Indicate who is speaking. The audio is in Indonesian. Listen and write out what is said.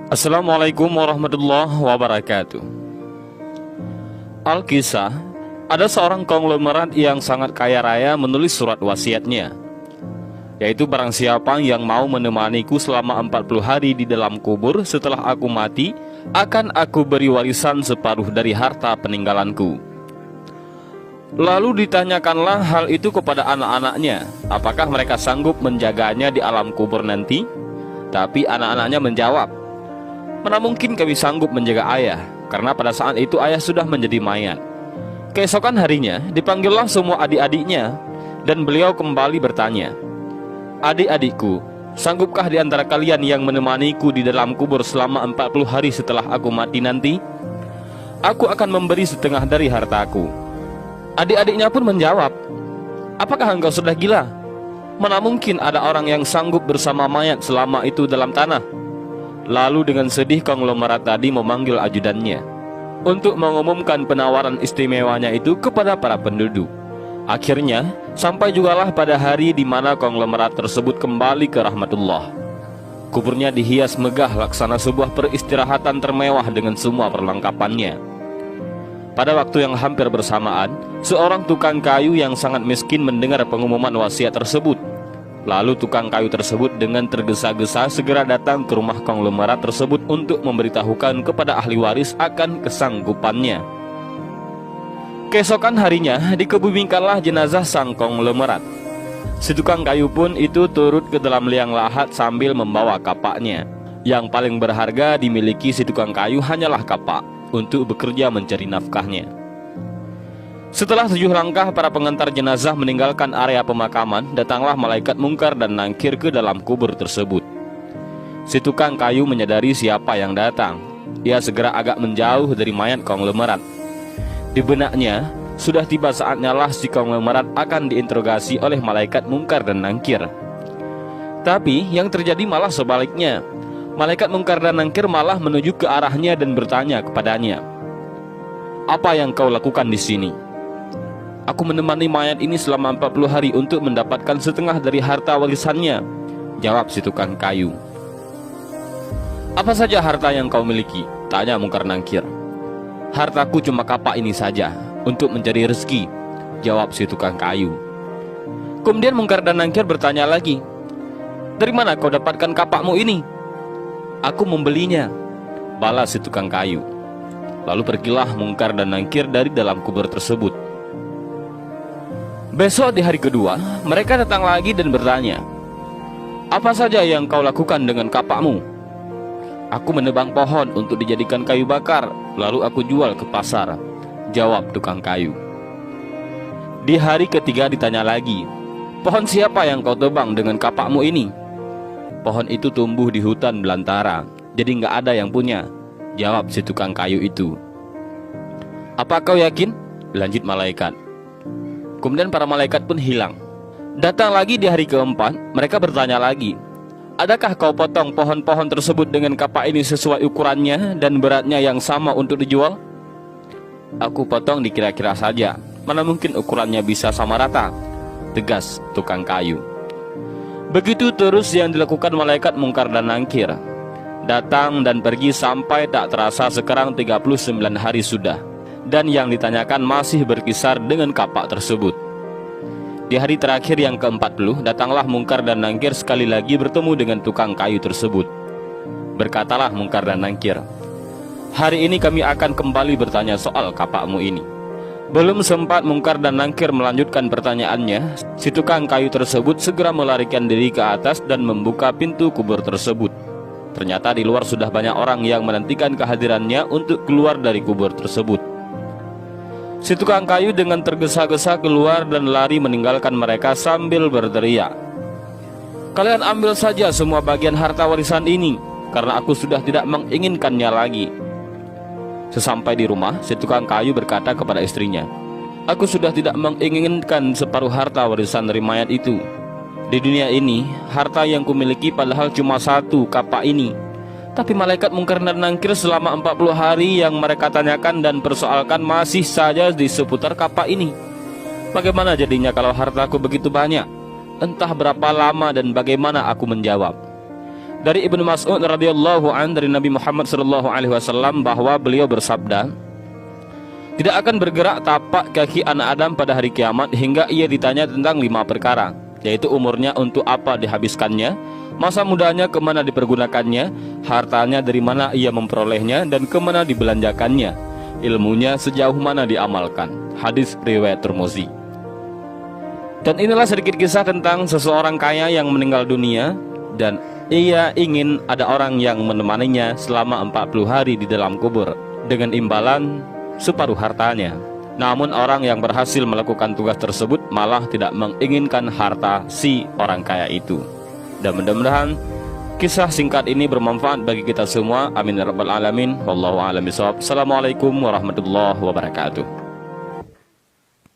Speaker 1: Assalamualaikum warahmatullahi wabarakatuh. Alkisah, ada seorang konglomerat yang sangat kaya raya menulis surat wasiatnya, yaitu barang siapa yang mau menemaniku selama 40 hari di dalam kubur setelah aku mati, akan aku beri warisan separuh dari harta peninggalanku. Lalu ditanyakanlah hal itu kepada anak-anaknya, apakah mereka sanggup menjaganya di alam kubur nanti? Tapi anak-anaknya menjawab, "Mana mungkin kami sanggup menjaga ayah, karena pada saat itu ayah sudah menjadi mayat." Keesokan harinya dipanggillah semua adik-adiknya, dan beliau kembali bertanya, "Adik-adikku, sanggupkah di antara kalian yang menemaniku di dalam kubur selama 40 hari setelah aku mati nanti? Aku akan memberi setengah dari hartaku." Adik-adiknya pun menjawab, "Apakah engkau sudah gila? Mana mungkin ada orang yang sanggup bersama mayat selama itu dalam tanah?" Lalu dengan sedih konglomerat tadi memanggil ajudannya untuk mengumumkan penawaran istimewanya itu kepada para penduduk. Akhirnya sampai jugalah pada hari di mana konglomerat tersebut kembali ke rahmatullah. Kuburnya dihias megah laksana sebuah peristirahatan termewah dengan semua perlengkapannya. Pada waktu yang hampir bersamaan, seorang tukang kayu yang sangat miskin mendengar pengumuman wasiat tersebut. Lalu tukang kayu tersebut dengan tergesa-gesa segera datang ke rumah konglomerat tersebut untuk memberitahukan kepada ahli waris akan kesanggupannya. Keesokan harinya dikebumikanlah jenazah sang konglomerat. Si tukang kayu pun itu turut ke dalam liang lahat sambil membawa kapaknya. Yang paling berharga dimiliki si tukang kayu hanyalah kapak untuk bekerja mencari nafkahnya. Setelah 7 langkah para pengantar jenazah meninggalkan area pemakaman, datanglah malaikat mungkar dan nangkir ke dalam kubur tersebut. Si tukang kayu menyadari siapa yang datang. Ia segera agak menjauh dari mayat konglomerat. Di benaknya, sudah tiba saatnya lah si konglomerat akan diinterogasi oleh malaikat mungkar dan nangkir. Tapi yang terjadi malah sebaliknya. Malaikat mungkar dan nangkir malah menuju ke arahnya dan bertanya kepadanya, "Apa yang kau lakukan di sini?" "Aku menemani mayat ini selama 40 hari untuk mendapatkan setengah dari harta warisannya," jawab si tukang kayu. "Apa saja harta yang kau miliki?" tanya mungkar nangkir. "Hartaku cuma kapak ini saja, untuk mencari rezeki," jawab si tukang kayu. Kemudian mungkar dan nangkir bertanya lagi, "Dari mana kau dapatkan kapakmu ini?" "Aku membelinya," balas si tukang kayu. Lalu pergilah mungkar dan nangkir dari dalam kubur tersebut. Besok di hari kedua, mereka datang lagi dan bertanya, "Apa saja yang kau lakukan dengan kapakmu?" "Aku menebang pohon untuk dijadikan kayu bakar, lalu aku jual ke pasar," jawab tukang kayu. Di hari ketiga ditanya lagi, "Pohon siapa yang kau tebang dengan kapakmu ini?" "Pohon itu tumbuh di hutan belantara, jadi nggak ada yang punya," jawab si tukang kayu itu. "Apa kau yakin?" lanjut malaikat. Kemudian para malaikat pun hilang. Datang lagi di hari keempat, mereka bertanya lagi, "Adakah kau potong pohon-pohon tersebut dengan kapak ini sesuai ukurannya dan beratnya yang sama untuk dijual?" "Aku potong dikira-kira saja, mana mungkin ukurannya bisa sama rata," tegas tukang kayu. Begitu terus yang dilakukan malaikat mungkar dan nangkir. Datang dan pergi sampai tak terasa sekarang 39 hari sudah. Dan yang ditanyakan masih berkisar dengan kapak tersebut. Di hari terakhir yang ke-40, datanglah mungkar dan nangkir sekali lagi bertemu dengan tukang kayu tersebut. Berkatalah mungkar dan nangkir, "Hari ini kami akan kembali bertanya soal kapakmu ini." Belum sempat mungkar dan nangkir melanjutkan pertanyaannya, si tukang kayu tersebut segera melarikan diri ke atas dan membuka pintu kubur tersebut. Ternyata di luar sudah banyak orang yang menantikan kehadirannya untuk keluar dari kubur tersebut. Si tukang kayu dengan tergesa-gesa keluar dan lari meninggalkan mereka sambil berteriak, "Kalian ambil saja semua bagian harta warisan ini, karena aku sudah tidak menginginkannya lagi." Sesampai di rumah, si tukang kayu berkata kepada istrinya, "Aku sudah tidak menginginkan separuh harta warisan dari mayat itu. Di dunia ini, harta yang kumiliki padahal cuma satu, kapak ini. Tapi malaikat mungkar dan nangkir selama 40 hari yang mereka tanyakan dan persoalkan masih saja di seputar kapak ini. Bagaimana jadinya kalau hartaku begitu banyak? Entah berapa lama dan bagaimana aku menjawab." Dari Ibnu Mas'ud radhiyallahu an dari Nabi Muhammad sallallahu alaihi wasallam bahwa beliau bersabda, tidak akan bergerak tapak kaki anak Adam pada hari kiamat hingga ia ditanya tentang 5 perkara, yaitu umurnya untuk apa dihabiskannya, masa mudanya kemana dipergunakannya, hartanya dari mana ia memperolehnya dan kemana dibelanjakannya, ilmunya sejauh mana diamalkan. Hadis riwayat Tirmizi. Dan inilah sedikit kisah tentang seseorang kaya yang meninggal dunia dan ia ingin ada orang yang menemaninya selama 40 hari di dalam kubur dengan imbalan separuh hartanya. Namun orang yang berhasil melakukan tugas tersebut malah tidak menginginkan harta si orang kaya itu. Dan mudah-mudahan kisah singkat ini bermanfaat bagi kita semua. Amin ya rabbal alamin. Wallahu a'lam bishawab. Assalamualaikum warahmatullahi wabarakatuh.